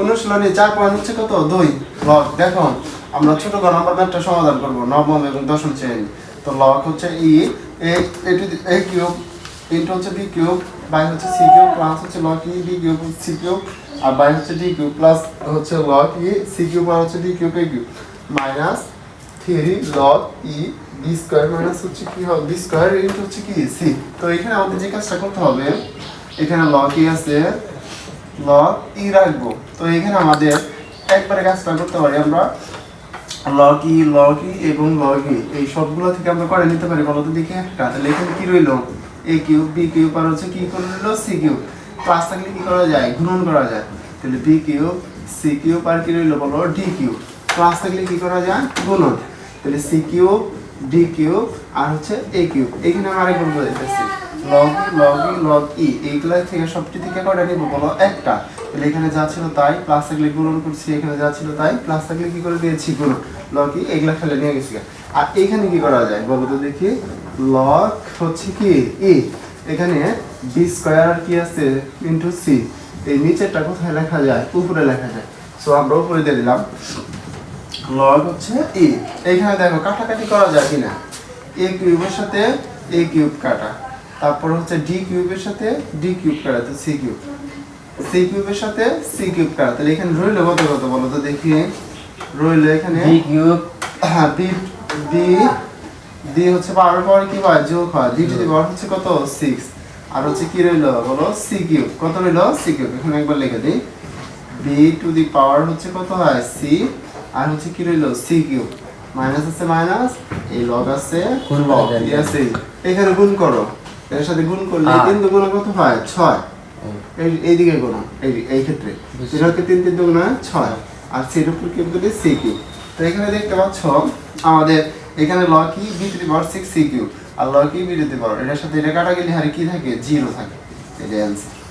অনুশীলনী 4 পয়েন্ট হচ্ছে কত 2 লগ। দেখো আমরা ছোট ঘর নাম্বার ম্যাথটা সমাধান করব নবম এবং দশম শ্রেণী। তো লগ হচ্ছে a কিউব ইনটু হচ্ছে b কিউব বাই হচ্ছে c কিউব প্লাস হচ্ছে log e b cube c cube আর বাই হচ্ছে d কিউব প্লাস হচ্ছে log e c কিউব আর হচ্ছে d cube a cube minus 3 log e b square minus হচ্ছে কি হবে b স্কয়ার ইনটু হচ্ছে কি c। তো এখানে আমাদের যে কাজটা করতে হবে, এখানে log e আছে log e রাখবো। তো এখানে আমাদের একবারে কাজটা করতে পারি আমরা log e এবং log e এই সবগুলো থেকে আমরা করে নিতে পারি। বলো তো দেখি একটা, তাহলে এখানে কি রইলো a কিউব b কিউব আর হচ্ছে কি করে রইলো c কিউব। প্লাস থাকলে কি করা যায় গুণন করা যায়, তাহলে b কিউব c কিউব আর কি রইলো বলো d কিউব। প্লাস থাকলে কি করা যায় গুণন, তাহলে c কিউব d কিউব আর হচ্ছে a কিউব। এখানে আমি আরেকবার বলে দিতেছি log e এইগুলা থেকে সবটি থেকে কয়টা নিব বলো একটা। তাহলে এখানে যা ছিল তাই প্লাস থাকলে গুণন করছি, এখানে যা ছিল তাই প্লাস থাকলে কি করে দিয়েছি গুণন। log e এগুলা ফেলে নিয়ে গেছি। আর এখানে কি করা যায় বলো তো দেখি, log হচ্ছে কি e, এখানে b স্কয়ার আর কি আছে ইনটু c। এই নিচেরটা কোথায় লেখা যায় উপরে লেখা যায়, সো আমরা উপরে দিয়ে দিলাম log হচ্ছে e। এখানে দেখো কাটাকাটি করা যায় কিনা, a কিউবের সাথে a কিউব কাটা, তারপর হচ্ছে d কিউবের সাথে d কিউব কাটা, তো c কিউব, c কিউবের সাথে c কিউব কাটা। তাহলে এখানে রইল কত কত বলো তো দেখি, রইল এখানে b কিউব হ্যাঁ b d হচ্ছে 12 পরে কি হয় যোগ হয়, d টু দি পাওয়ার হচ্ছে কত 6 আর হচ্ছে কি রইল বলো c কিউব। কত রইল c কিউব, এখানে একবার লিখে দেই b টু দি পাওয়ার হচ্ছে কত হয় c আর হচ্ছে কি রইল c কিউব মাইনাস আছে মাইনাস এই লগ আছে লগ এই আছে, এখানে গুণ করো, এর সাথে গুণ করলে 3 দুগুণ কত হয় 6, এই দিকে গুণ এই ক্ষেত্রে 3 কে 3 3 দুগুণ 6 আর c এর উপর কিউব দিলে c কিউব। তো এখানে দেখতে পাচ্ছ আমাদের এখানে log e b to the power 6 c cube আর log e b to the power এটার সাথে এটা কাটা গেলে হারে কি থাকে 0 থাকে, এটাই आंसर।